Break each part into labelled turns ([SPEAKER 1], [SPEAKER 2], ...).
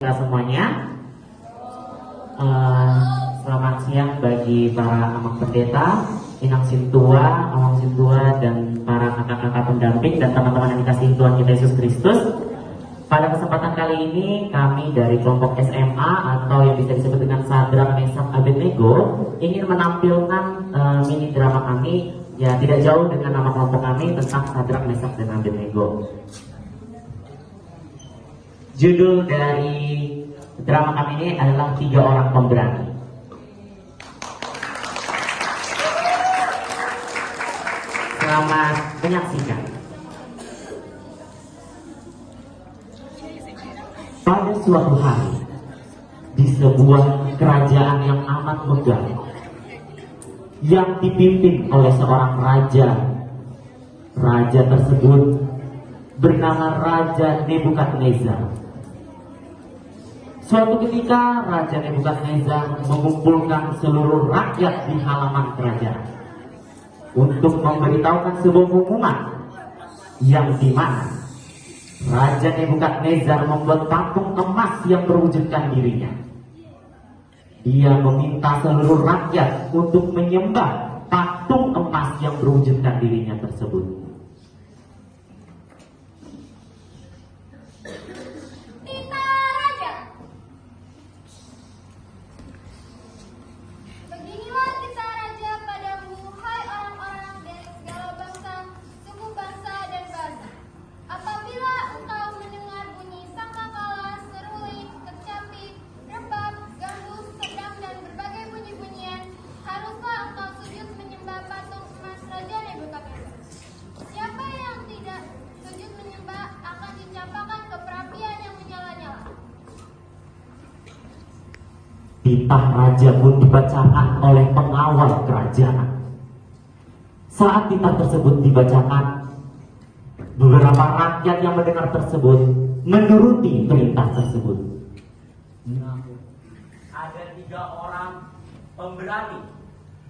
[SPEAKER 1] Semuanya, selamat siang bagi para amak pendeta, inang sintua, awang sintua, dan para kakak-kakak pendamping dan teman-teman yang dikasihi Tuhan kita Yesus Kristus. Pada kesempatan kali ini kami dari kelompok SMA atau yang bisa disebut dengan Sadrak Mesak Abednego ingin menampilkan mini drama kami, ya tidak jauh dengan nama kelompok kami, tentang Sadrak Mesak dan Abednego. Judul dari drama kami ini adalah 3 Orang Pemberani. Selamat menyaksikan. Pada suatu hari, di sebuah kerajaan yang amat megah, yang dipimpin oleh seorang raja, raja tersebut bernama Raja Nebukadnezar. Suatu ketika Raja Nebukadnezar mengumpulkan seluruh rakyat di halaman kerajaan untuk memberitahukan sebuah pengumuman yang dimana Raja Nebukadnezar membuat patung emas yang berwujudkan dirinya. Dia meminta seluruh rakyat untuk menyembah patung emas yang berwujudkan dirinya tersebut. Titah raja pun dibacakan oleh pengawal kerajaan. Saat titah tersebut dibacakan, beberapa rakyat yang mendengar tersebut menuruti perintah tersebut. Namun, ada 3 orang pemberani,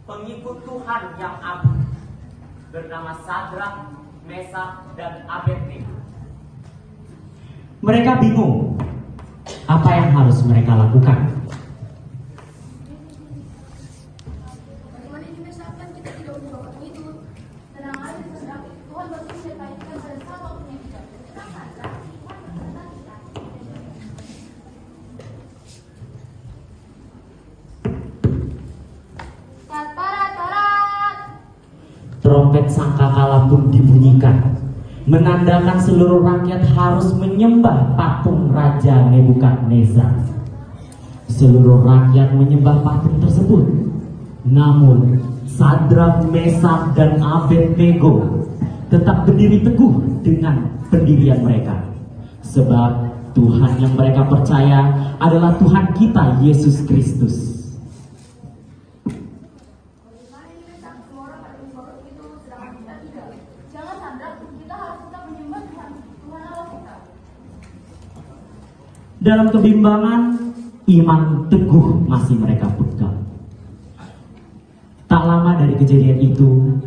[SPEAKER 1] pengikut Tuhan yang agung, bernama Sadrak, Mesak, dan Abednego. Mereka bingung apa yang harus mereka lakukan. Trompet sangkakala pun dibunyikan, menandakan seluruh rakyat harus menyembah patung Raja Nebukadnezar. Seluruh rakyat menyembah patung tersebut. Namun Sadrak, Mesak, dan Abednego tetap berdiri teguh dengan pendirian mereka. Sebab Tuhan yang mereka percaya adalah Tuhan kita Yesus Kristus. Dalam kebimbangan, iman teguh masih mereka pegang. Tak lama dari kejadian itu,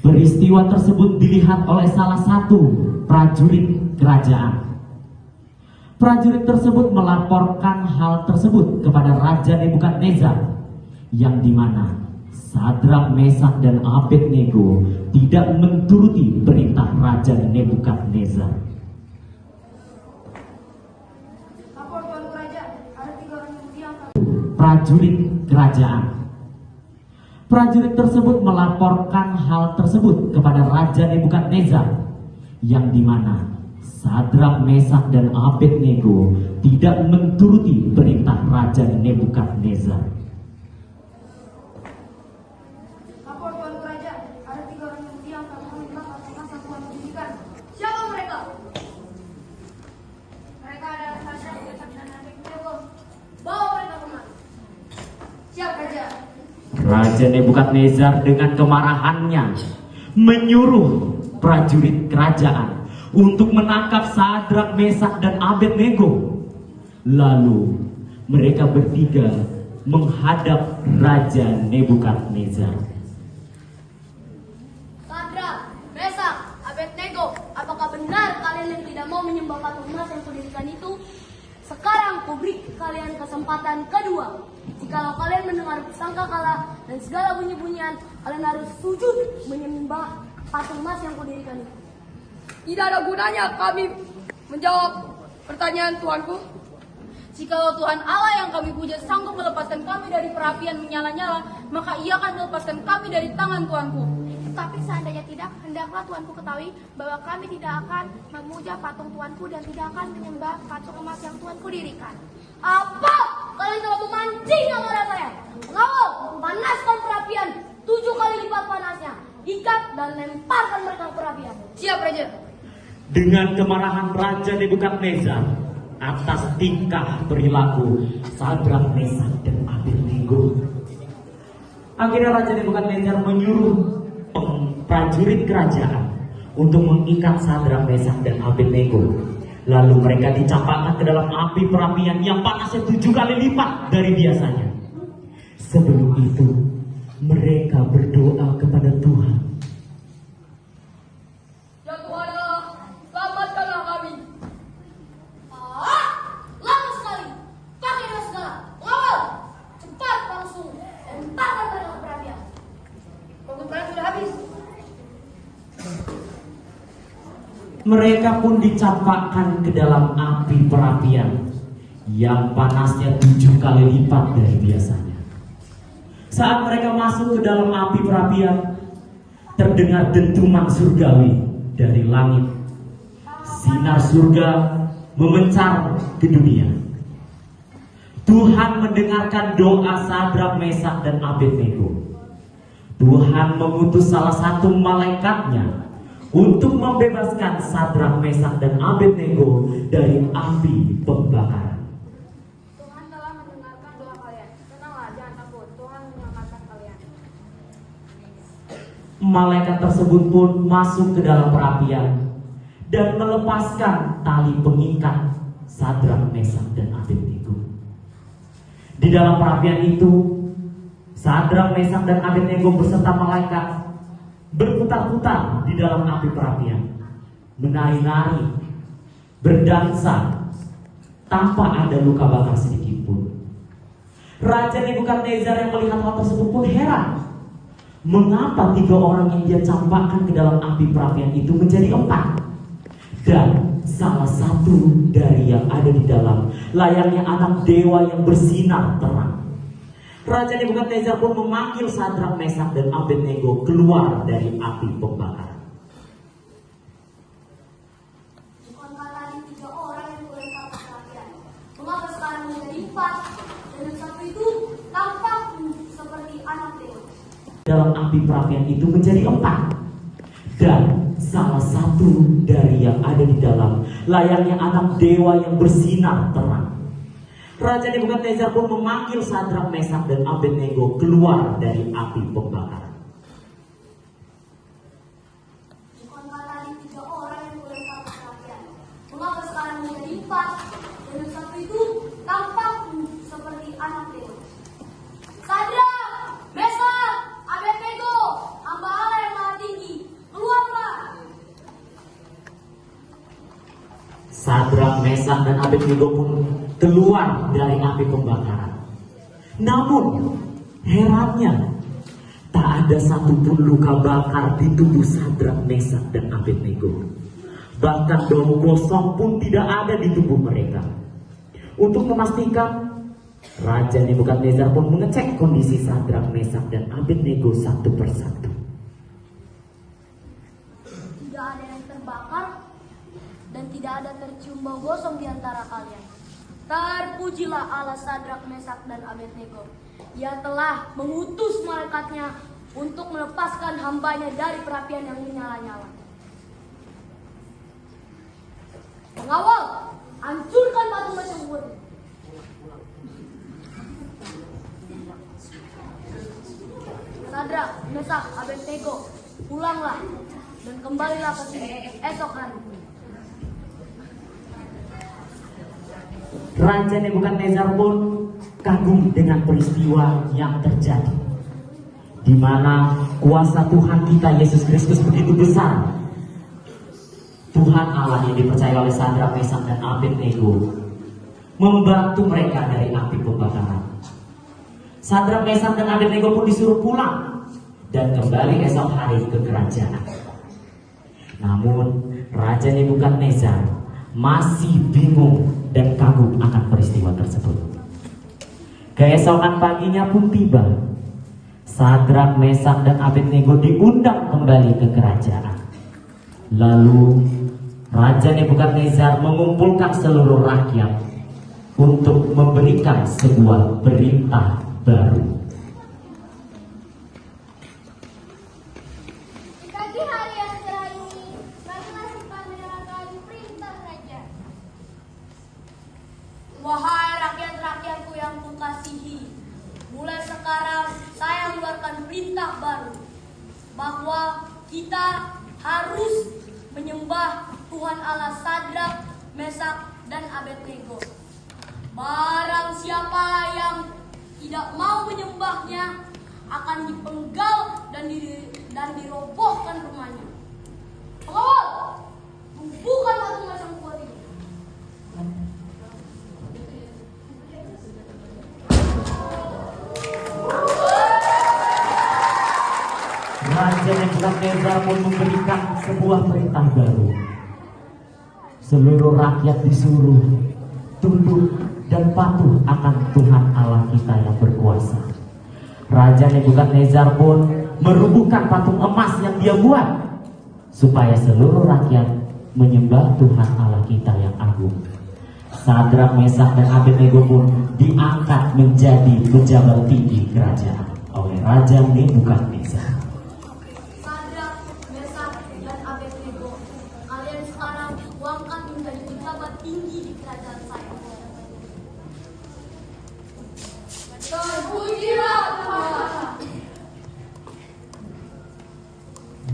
[SPEAKER 1] peristiwa tersebut dilihat oleh salah satu prajurit kerajaan. Prajurit tersebut melaporkan hal tersebut kepada Raja Nebukadnezar, yang dimana Sadrak, Mesak, dan Abednego tidak menuruti perintah Raja Nebukadnezar. Prajurit kerajaan. Prajurit tersebut melaporkan hal tersebut kepada Raja Nebukadnezar, yang dimana Sadrak, Mesak, dan Abednego tidak menuruti perintah Raja Nebukadnezar.
[SPEAKER 2] Lapor Tuan Raja, ada 3 orang Yahudi yang telah meminta pasukan satuan pendidikan. Siapa mereka? Mereka adalah Sadrak, Mesak, dan Abednego. Bawa mereka kemari. Siap Raja.
[SPEAKER 1] Raja Nebukadnezar dengan kemarahannya menyuruh prajurit kerajaan untuk menangkap Sadrak, Mesak, dan Abednego. Lalu mereka bertiga menghadap Raja Nebukadnezar.
[SPEAKER 2] Sadrak, Mesak, Abednego, apakah benar kalian yang tidak mau menyembah patung emas yang kudirikan itu? Sekarang
[SPEAKER 3] beri kalian kesempatan kedua. Jikalau kalian mendengar sangkakala dan segala bunyi-bunyian, kalian harus sujud menyembah patung emas yang kudirikan itu.
[SPEAKER 2] Tidak ada gunanya kami menjawab pertanyaan Tuanku.
[SPEAKER 4] Jikalau Tuhan Allah yang kami puja sanggup melepaskan kami dari perapian menyala-nyala, maka Ia akan melepaskan kami dari tangan Tuanku.
[SPEAKER 5] Tapi seandainya tidak, hendaklah Tuanku ketahui bahwa kami tidak akan memuja patung Tuanku dan tidak akan menyembah patung emas yang Tuanku dirikan.
[SPEAKER 3] Apa? Kalian telah memancing amarah saya. Pengawal, panaskan perapian 7 kali lipat panasnya. Ikat dan lemparkan mereka ke perapian.
[SPEAKER 4] Siap, Raja.
[SPEAKER 1] Dengan kemarahan Raja Nebukadnezar atas tingkah perilaku Sadrak, Mesak, dan Abednego, akhirnya Raja Nebukadnezar menyuruh prajurit kerajaan untuk mengikat Sadrak, Mesak, dan Abednego. Lalu mereka dicampakkan ke dalam api perapian yang panasnya 7 kali lipat dari biasanya. Sebelum itu mereka berdoa kepada Tuhan.
[SPEAKER 2] Ya Tuhan Allah, selamatkanlah kami.
[SPEAKER 3] Lama sekali. Pakailah segala. Pengawal, cepat langsung lemparkan mereka ke perapian.
[SPEAKER 2] Waktu perang sudah habis.
[SPEAKER 1] Mereka pun dicampakkan ke dalam api perapian yang panasnya 7 kali lipat dari biasanya. Saat mereka masuk ke dalam api perapian, terdengar dentuman surgawi dari langit. Sinar surga memencar ke dunia. Tuhan mendengarkan doa Sadrak, Mesak, dan Abednego. Tuhan mengutus salah satu malaikatnya untuk membebaskan Sadrak, Mesak, dan Abednego dari api pembakaran.
[SPEAKER 5] Tuhan telah mendengarkan doa kalian. Tenanglah, jangan takut. Tuhan menyelamatkan kalian.
[SPEAKER 1] Malaikat tersebut pun masuk ke dalam perapian dan melepaskan tali pengikat Sadrak, Mesak, dan Abednego. Di dalam perapian itu, Sadrak, Mesak, dan Abednego beserta malaikat berputar-putar di dalam api perapian, menari-nari, berdansa, tanpa ada luka bakar sedikit pun. Raja Nebukadnezar yang melihat hal tersebut pun heran. Mengapa 3 orang yang dia campakkan ke dalam api perapian itu menjadi 4? Dan salah satu dari yang ada di dalam layaknya anak dewa yang bersinar terang. Raja Nebukadnezar pun memanggil Sadrak, Mesak, dan Abednego keluar dari api pembakaran.
[SPEAKER 3] Bukankah tadi 3 orang yang dilempar ke perapian? Mengapa sekarang menjadi 4? Dan yang satu itu tampak seperti anak dewa.
[SPEAKER 1] Dalam api perapian itu menjadi 4. Dan salah satu dari yang ada di dalam layaknya anak dewa yang bersinar terang. Raja Nebukadnezar pun memanggil Sadrak, Mesak, dan Abednego keluar dari api pembakaran.
[SPEAKER 3] Bukankah tadi 3 orang yang dilempar ke perapian? Mengapa sekarang menjadi 4? Dan yang satu itu tampak seperti anak dewa. Sadrak, Mesak, Abednego, hamba Allah yang maha tinggi, keluarlah.
[SPEAKER 1] Sadrak, Mesak, dan Abednego pun keluar dari api pembakaran. Namun herannya, tak ada satupun luka bakar di tubuh Sadrak, Mesak, dan Abednego. Bahkan bau gosong pun tidak ada di tubuh mereka. Untuk memastikan, Raja Nebukadnezar pun mengecek kondisi Sadrak, Mesak, dan Abednego satu persatu.
[SPEAKER 3] Tidak ada yang terbakar dan tidak ada tercium bau gosong di antara kalian. Terpujilah Allah Sadrak, Mesak, dan Abednego. Ia telah mengutus malaikatnya untuk melepaskan hambanya dari perapian yang menyala-nyala. Pengawal, hancurkan batu tersebut. Sadrak, Mesak, Abednego, pulanglah dan kembalilah ke sini esok hari.
[SPEAKER 1] Raja Nebukadnezar pun kagum dengan peristiwa yang terjadi, di mana kuasa Tuhan kita Yesus Kristus begitu besar. Tuhan Allah yang dipercaya oleh Sadrak, Mesak, dan Abednego membantu mereka dari api pembakaran. Sadrak, Mesak, dan Abednego pun disuruh pulang dan kembali esok hari ke kerajaan. Namun Raja Nebukadnezar masih bingung dan kagum akan peristiwa tersebut. Keesokan paginya pun tiba. Sadrak, Mesak, dan Abednego diundang kembali ke kerajaan. Lalu Raja Nebukadnezar mengumpulkan seluruh rakyat untuk memberikan sebuah perintah baru.
[SPEAKER 5] Di pagi hari yang cerah ini, marilah kita menyerahkan perintah raja.
[SPEAKER 3] Wahai rakyat-rakyatku yang kukasihi, mulai sekarang saya mengeluarkan perintah baru bahwa kita harus menyembah Tuhan Allah Sadrak, Mesak, dan Abednego. Barang siapa yang tidak mau menyembahnya akan dipenggal dan dirobohkan rumahnya. Pengawal, bukan patung emas yang kuat ini.
[SPEAKER 1] Raja Nebukadnezar pun memberikan sebuah perintah baru. Seluruh rakyat disuruh tunduk dan patuh akan Tuhan Allah kita yang berkuasa. Raja Nebukadnezar pun merubuhkan patung emas yang dia buat supaya seluruh rakyat menyembah Tuhan Allah kita yang agung. Sadrak, Mesak, dan Abednego pun diangkat menjadi pejabat tinggi kerajaan oleh Raja Nebukadnezar.
[SPEAKER 3] Sadrak, Mesak, dan Abednego, kalian sekarang diangkat menjadi pejabat tinggi di kerajaan saya.
[SPEAKER 2] Terpujilah Tuhan.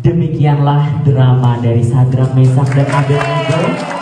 [SPEAKER 1] Demikianlah drama dari Sadrak, Mesak, dan Abednego